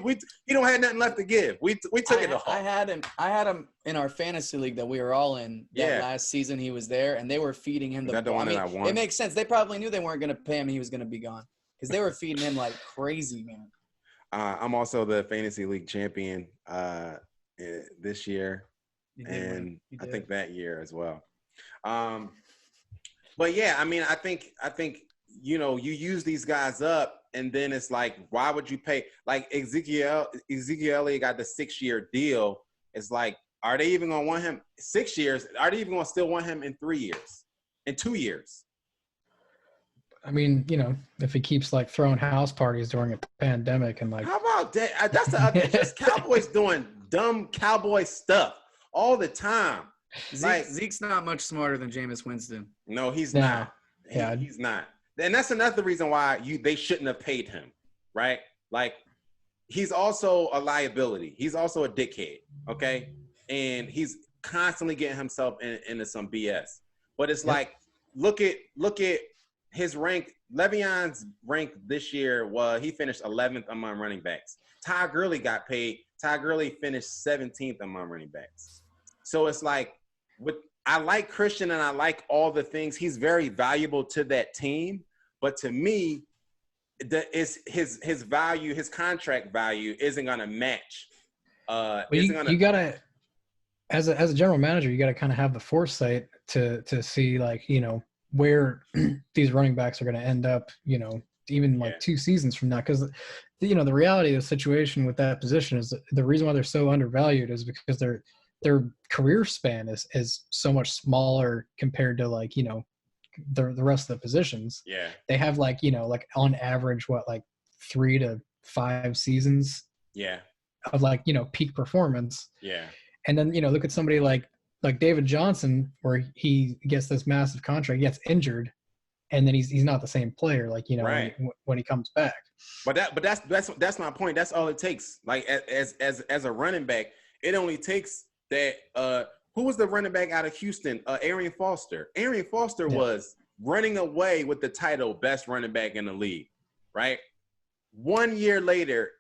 don't have nothing left to give. We took it all." I had him in our fantasy league that we were all in that last season he was there, and they were feeding him the ball. It makes sense. They probably knew they weren't going to pay him and he was going to be gone because they were feeding him like crazy, man. I'm also the fantasy league champion this year, and I think that year as well. But yeah, I mean, I think you use these guys up, and then it's like, why would you pay? Like Ezekiel got the 6-year deal. It's like, are they even gonna want him 6 years? Are they even gonna still want him in 3 years, in 2 years? I mean, if he keeps like throwing house parties during a pandemic and like, how about that? That's the other. Just Cowboys doing dumb cowboy stuff all the time. Zeke's not much smarter than Jameis Winston. No, he's not. Yeah, he's not. And that's another reason why they shouldn't have paid him, right? Like, he's also a liability. He's also a dickhead, okay? And he's constantly getting himself into some BS. But it's like, look at his rank. Le'Veon's rank this year he finished 11th among running backs. Todd Gurley got paid. Todd Gurley finished 17th among running backs. So it's like, I like Christian and I like all the things. He's very valuable to that team. But to me, his value, his contract value isn't going to match. You got to, as a general manager, you got to kind of have the foresight to see like, where these running backs are going to end up, even like 2 seasons from now. Because, the reality of the situation with that position is the reason why they're so undervalued is because their career span is so much smaller compared to like, the rest of the positions. Yeah. They have like, like on average, like 3 to 5 seasons. Yeah. Of like, peak performance. Yeah. And then, look at somebody like David Johnson, where he gets this massive contract, he gets injured, and then he's not the same player, like, right. when he comes back. But that's my point. That's all it takes. Like as a running back, it only takes that who was the running back out of Houston? Arian Foster. Arian Foster was running away with the title best running back in the league, right? 1 year later,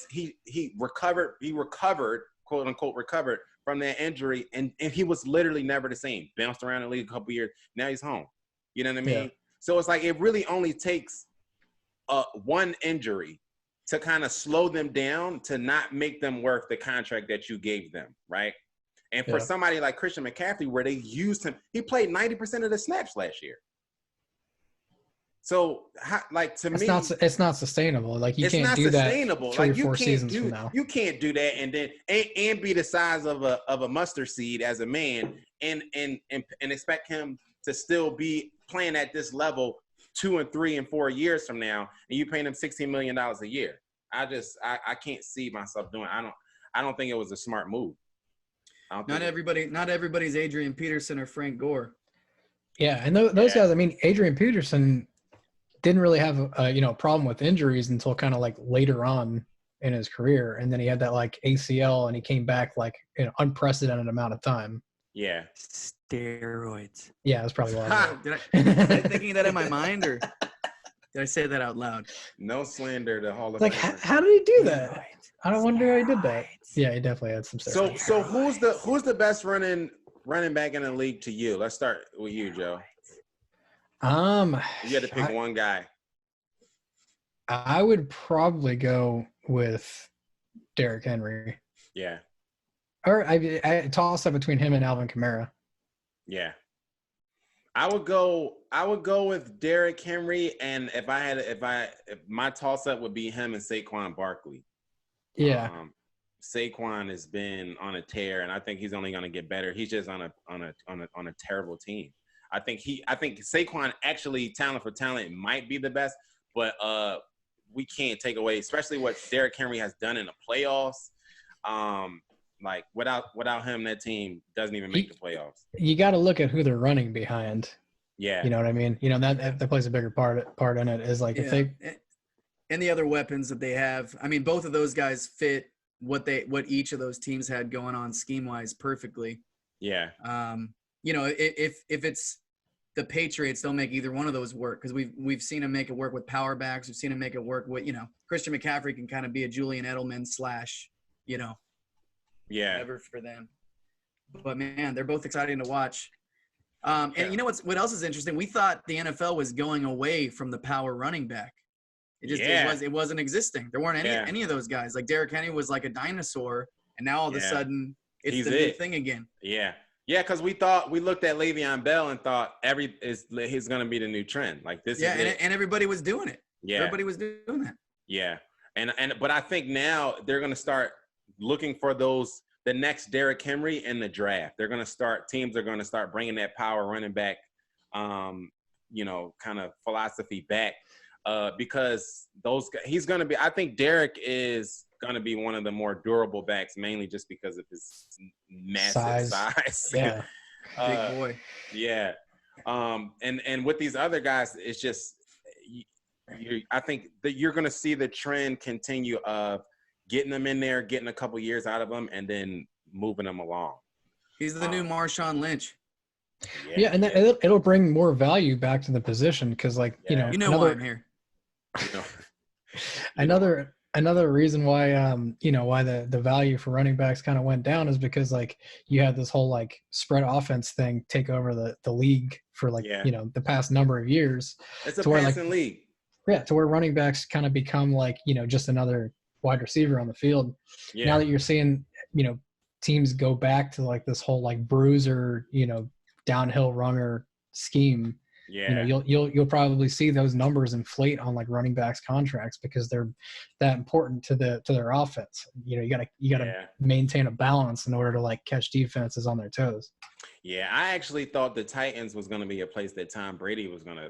he recovered, quote unquote, recovered from that injury, and he was literally never the same. Bounced around the league a couple years. Now he's home. You know what I mean? Yeah. So it's like it really only takes one injury to kind of slow them down, to not make them worth the contract that you gave them, right? And for somebody like Christian McCaffrey, where they used him, he played 90% of the snaps last year. So, to me, it's not sustainable. Like you can't do that. It's not sustainable. 3 or 4 seasons from now. You can't do that and then and be the size of a mustard seed as a man and expect him to still be playing at this level 2 and 3 and 4 years from now, and you paying him $16 million a year. I can't see myself doing it. I don't think it was a smart move. Not everybody's Adrian Peterson or Frank Gore. Yeah, and those guys. I mean, Adrian Peterson didn't really have a problem with injuries until kind of like later on in his career, and then he had that like ACL, and he came back like an unprecedented amount of time. Yeah, steroids. Yeah, that's probably why. Was I thinking that in my mind, or did I say that out loud? No slander to Hall of Fame. Fame. How did he do that? I don't wonder how he did that. Yeah, he definitely had some steroids. So who's the best running back in the league to you? Let's start with you, Joe. You had to pick one guy. I would probably go with Derrick Henry. Yeah. Or I toss up between him and Alvin Kamara. Yeah. I would go with Derrick Henry, and if my toss up would be him and Saquon Barkley. Yeah. Saquon has been on a tear, and I think he's only going to get better. He's just on a terrible team. I think Saquon actually, talent for talent, might be the best, but we can't take away, especially what Derrick Henry has done in the playoffs. Like without him, that team doesn't even make the playoffs. You got to look at who they're running behind. Yeah, you know what I mean. That plays a bigger part in it. Is like if they and the other weapons that they have. I mean, both of those guys fit what each of those teams had going on scheme wise perfectly. Yeah. If it's the Patriots don't make either one of those work, because we've seen him make it work with power backs. We've seen him make it work with, Christian McCaffrey can kind of be a Julian Edelman / whatever for them. But man, they're both exciting to watch. And you know what else is interesting? We thought the NFL was going away from the power running back. It wasn't existing. There weren't any of those guys. Like Derrick Henry was like a dinosaur, and now all of a sudden it's the new thing again. Yeah. Yeah, because we looked at Le'Veon Bell and thought he's going to be the new trend. Like this. Yeah, and everybody was doing it. Yeah, everybody was doing that. Yeah, but I think now they're going to start looking for the next Derrick Henry in the draft. Teams are going to start bringing that power running back, kind of philosophy back, because he's going to be. I think Derrick is going to be one of the more durable backs, mainly just because of his massive size. Yeah. Big boy. Yeah. And with these other guys, it's just, I think that you're going to see the trend continue of getting them in there, getting a couple years out of them, and then moving them along. He's the new Marshawn Lynch. Yeah, and it'll bring more value back to the position, because, like, why I'm here. Another reason why why the value for running backs kind of went down is because, like, you had this whole like spread offense thing take over the league for the past number of years. It's a passing league. Yeah, to where running backs kind of become like just another wide receiver on the field. Yeah. Now that you're seeing teams go back to like this whole like bruiser downhill runner scheme. Yeah, you'll probably see those numbers inflate on like running backs contracts, because they're that important to their offense. You gotta maintain a balance in order to like catch defenses on their toes. Yeah, I actually thought the Titans was going to be a place that Tom Brady was gonna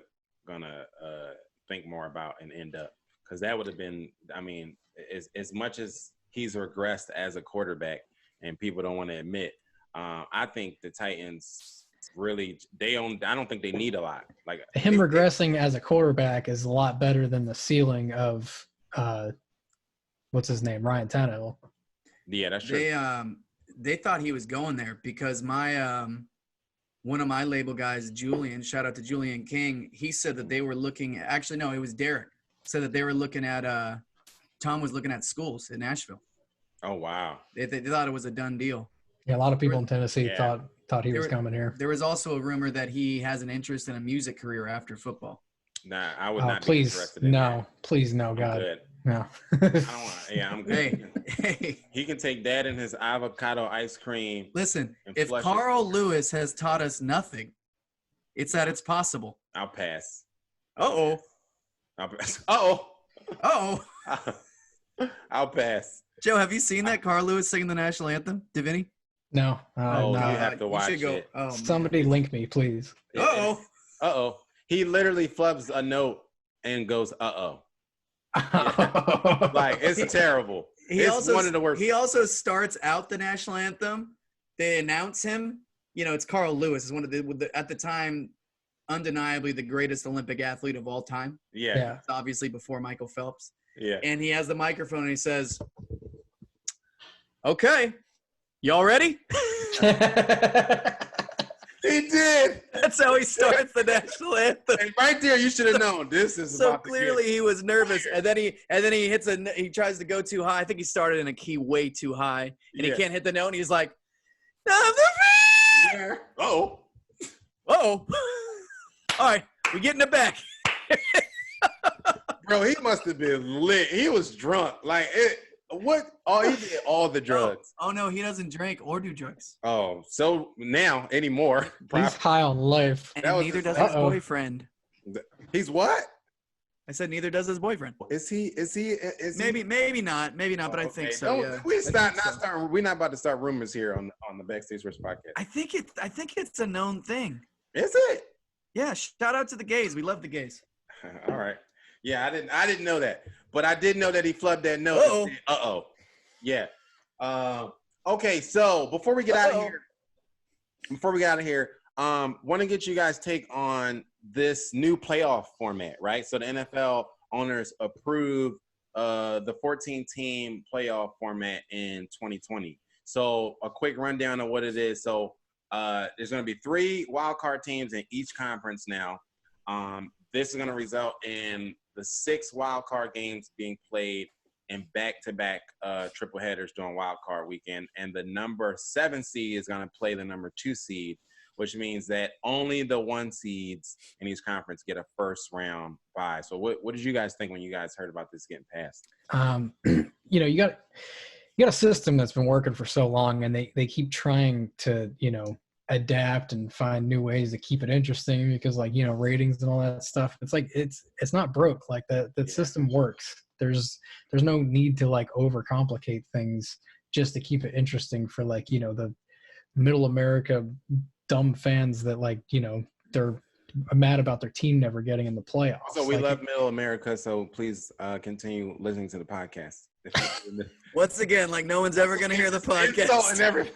think more about and end up, because that would have been. I mean, as much as he's regressed as a quarterback, and people don't want to admit, I think the Titans. Really, I don't think they need a lot. Like him regressing as a quarterback is a lot better than the ceiling of what's his name, Ryan Tannehill. Yeah, that's true. They thought he was going there, because my one of my label guys, Julian, shout out to Julian King, he said that they were looking. Actually, no, it was Derrick. Said that they were looking at Tom was looking at schools in Nashville. Oh wow! They thought it was a done deal. Yeah, a lot of people in Tennessee thought he was coming here. There was also a rumor that he has an interest in a music career after football. Nah, I would not be interested in that. Please, no, God. Good. No. I don't want. Yeah, I'm good. Hey. He can take that and his avocado ice cream. Listen, if Carl Lewis has taught us nothing, it's that it's possible. I'll pass. Uh-oh. I'll pass. Uh-oh. Uh-oh. I'll pass. Joe, have you seen that Carl Lewis singing the national anthem, Devenney? No. No. You have to watch it. Oh, somebody link me, please. Uh-oh. He literally flubs a note and goes, uh-oh. Like, it's terrible. It's one of the worst. He also starts out the national anthem. They announce him. It's Carl Lewis. Is one of the at the time, undeniably the greatest Olympic athlete of all time. Yeah. It's obviously before Michael Phelps. Yeah. And he has the microphone and he says, "Okay, y'all ready?" He did. That's how he starts the national anthem. And right there, you should have known this is so clearly he was nervous, and then he hits he tries to go too high. I think he started in a key way too high, and he can't hit the note. And he's like, yeah. Uh-oh. All right, we're getting it back. Bro, he must have been lit. He was drunk. Like it. What? Oh, he did all the drugs. Oh no, he doesn't drink or do drugs. Oh, so now anymore. He's high on life. And neither does his boyfriend. He's what? I said neither does his boyfriend. Is he? Maybe not. But I think so. Yeah. We're not about to start rumors here on the Backstage Rush podcast. I think it's a known thing. Is it? Yeah. Shout out to the gays. We love the gays. All right. Yeah, I didn't know that, but I did know that he flubbed that note. Uh-oh. Yeah. Okay, so before we get out of here, want to get you guys' take on this new playoff format, right? So the NFL owners approved the 14-team playoff format in 2020. So a quick rundown of what it is. So there's going to be 3 wild card teams in each conference now. This is going to result in the 6 wild card games being played in back-to-back triple headers during wild card weekend, and the number 7 seed is going to play the number 2 seed, which means that only the 1 seeds in each conference get a first round bye. So what did you guys think when you guys heard about this getting passed? You got a system that's been working for so long, and they keep trying to, adapt and find new ways to keep it interesting because, like, ratings and all that stuff. It's like it's not broke. Like the system works. There's no need to like overcomplicate things just to keep it interesting for like, the middle America dumb fans that like, they're mad about their team never getting in the playoffs. So we love middle America. So please continue listening to the podcast. Once again, like no one's ever going to hear the podcast.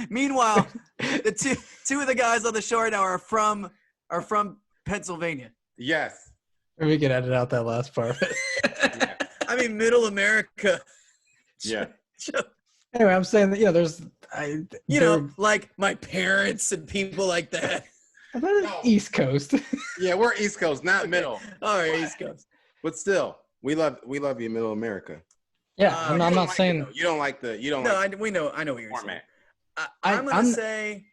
Meanwhile, the two of the guys on the show right now are from Pennsylvania. Yes. We can edit out that last part. Yeah. I mean, middle America. Yeah. Anyway, I'm saying that, there's, like my parents and people like that. I thought it was East Coast. Yeah, we're East Coast, not middle. All right, East Coast. But still, we love you, middle America. Yeah, I'm not saying you don't like the I know what you're format. saying. I'm gonna say.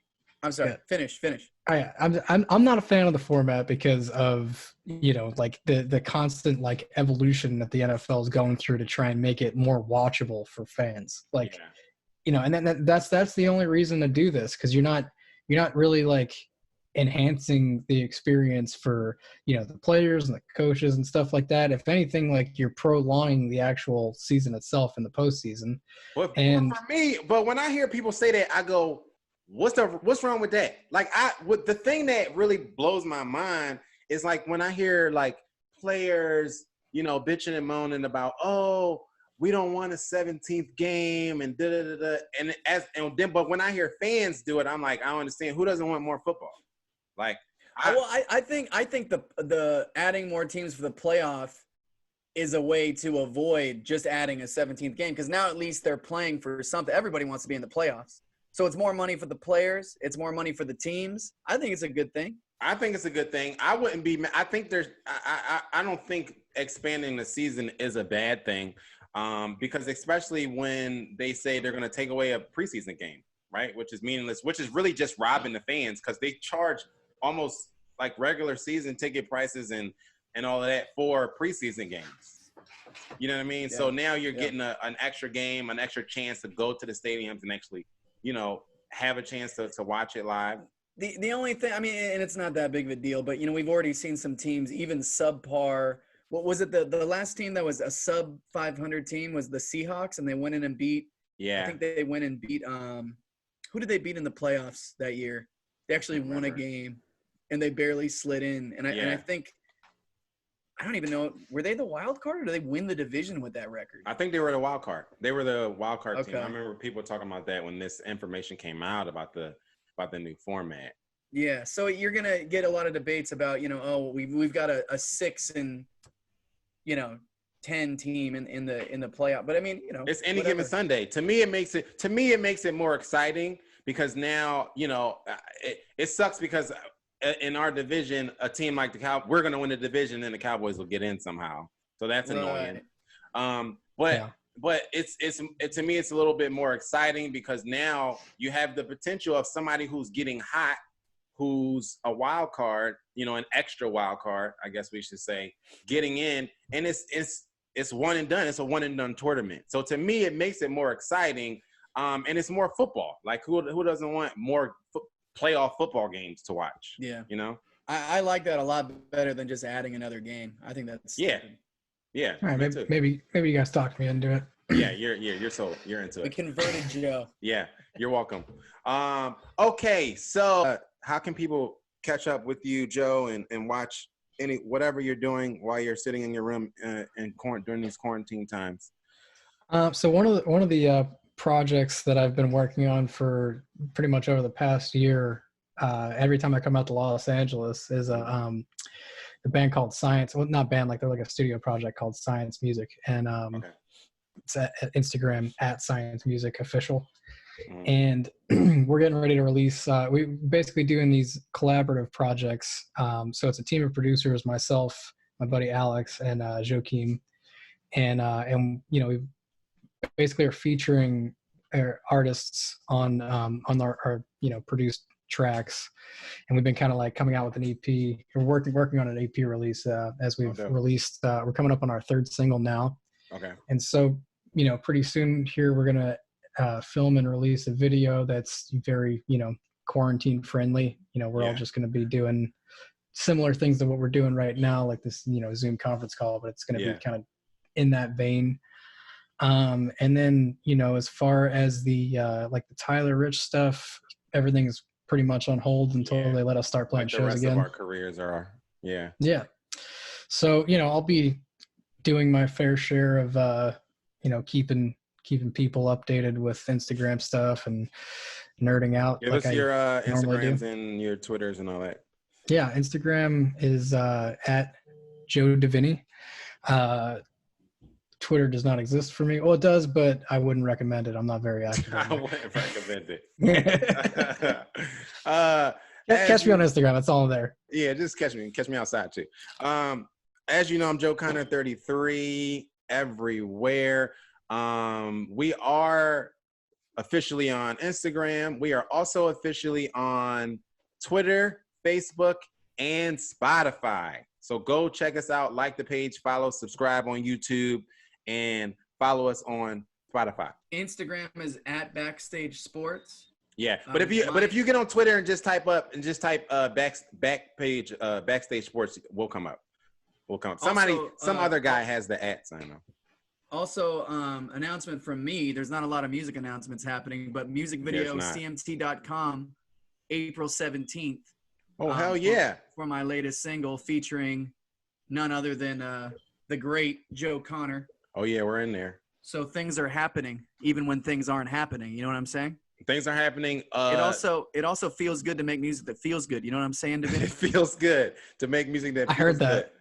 I'm sorry. Yeah. Finish. I'm not a fan of the format because of like the constant like evolution that the NFL is going through to try and make it more watchable for fans. Like, and then that's the only reason to do this, because you're not really like enhancing the experience for the players and the coaches and stuff like that. If anything, like you're prolonging the actual season itself in the postseason. For me, but when I hear people say that, I go, what's wrong with that? Like the thing that really blows my mind is like when I hear like players, bitching and moaning about, oh, we don't want a 17th game and da da da da, but when I hear fans do it, I'm like, I don't understand. Who doesn't want more football? Like, I think the adding more teams for the playoff is a way to avoid just adding a 17th game, because now at least they're playing for something. Everybody wants to be in the playoffs. So it's more money for the players. It's more money for the teams. I think it's a good thing. I think it's a good thing. I wouldn't be – I think there's – I don't think expanding the season is a bad thing, because especially when they say they're going to take away a preseason game, right, which is meaningless, which is really just robbing the fans because they charge almost like regular season ticket prices and all of that for preseason games. You know what I mean? Yeah. So now you're getting an extra game, an extra chance to go to the stadiums and actually – have a chance to watch it live. The only thing, I mean, and it's not that big of a deal, but, we've already seen some teams, even subpar. What was it? The last team that was a sub 500 team was the Seahawks, and they went in and beat. Yeah. I think they went and beat. Who did they beat in the playoffs that year? They actually won a game, and they barely slid in. And I think, I don't even know, were they the wild card or did they win the division with that record? I think they were the wild card. They were the wild card team. I remember people talking about that when this information came out about the new format. Yeah, so you're gonna get a lot of debates about we've got a 6 and 10 team in the playoff, but I mean it's any given Sunday. To me, it makes it more exciting because now it sucks because in our division, a team like the Cowboys, we're going to win the division, and the Cowboys will get in somehow. So that's annoying. But it's to me, it's a little bit more exciting because now you have the potential of somebody who's getting hot, who's a wild card, an extra wild card, I guess we should say, getting in, and it's one and done. It's a one and done tournament. So to me, it makes it more exciting, and it's more football. Like who doesn't want more playoff football games to watch? Yeah. I like that a lot better than just adding another game. I think that's stupid. Yeah. All right, maybe you guys talked me into it. Yeah, you're sold. You're into it. We converted Joe. Yeah, you're welcome. Okay, so how can people catch up with you, Joe, and watch whatever you're doing while you're sitting in your room during these quarantine times? So one of the projects that I've been working on for pretty much over the past year, every time I come out to Los Angeles, is a band called Science. Well, not band, like they're like a studio project called Science Music, and it's at Instagram at Science Music Official. And we're getting ready to release. We basically doing these collaborative projects. So it's a team of producers, myself, my buddy Alex, and Joaquim, and you know, we basically are featuring artists on our you know, produced tracks, and we've been kind of like coming out with an EP. We're working on an EP release as we've released. We're coming up on our third single now. Okay. And so, you know, pretty soon here we're gonna film and release a video that's very, you know, quarantine friendly. You know, we're all just gonna be doing similar things to what we're doing right now, like this, you know, Zoom conference call, but it's gonna be kind of in that vein. And then, you know, as far as the like the Tyler Rich stuff, everything's pretty much on hold until they let us start playing shows again. The rest of our careers are. Yeah. So, you know, I'll be doing my fair share of you know, keeping people updated with Instagram stuff and nerding out. Give us your Instagrams and your Twitters and all that. Yeah, Instagram is at Joe Devenney. Twitter does not exist for me. Well, it does, but I wouldn't recommend it. I'm not very active. I wouldn't recommend it. Catch me on Instagram. That's all there. Yeah, just catch me. Catch me outside too. As you know, I'm Joe Connor 33 everywhere. We are officially on Instagram. We are also officially on Twitter, Facebook, and Spotify. So go check us out, like the page, follow, subscribe on YouTube, and follow us on Spotify. Instagram is at Backstage Sports. Yeah, but if you get on Twitter and just type Backstage Sports, we'll come up. Some other guy has the @ sign on. Also, announcement from me. There's not a lot of music announcements happening, but music video CMT.com, April 17th. Oh, hell yeah. For my latest single featuring none other than the great Joe Connor. Oh, yeah, we're in there. So things are happening, even when things aren't happening. You know what I'm saying? Things are happening. It also feels good to make music that feels good. You know what I'm saying, Devenney? It feels good to make music that feels I heard that.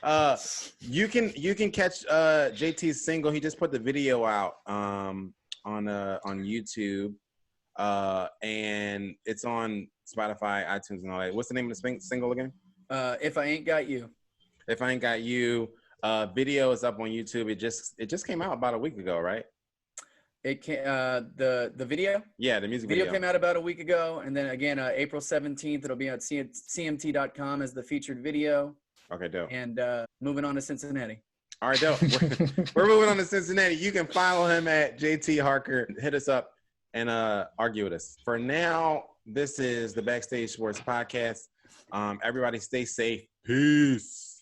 Good. You can catch JT's single. He just put the video out on YouTube, and it's on Spotify, iTunes, and all that. What's the name of the single again? If I Ain't Got You. If I Ain't Got You. Video is up on YouTube. It just came out about a week ago, right? It came, the video? Yeah, the music video. Video came out about a week ago, and then again, April 17th, it'll be at CMT.com as the featured video. Okay, dope. And moving on to Cincinnati. All right, dope. We're moving on to Cincinnati. You can follow him at JT Harker. Hit us up and argue with us. For now, this is the Backstage Sports Podcast. Everybody stay safe. Peace.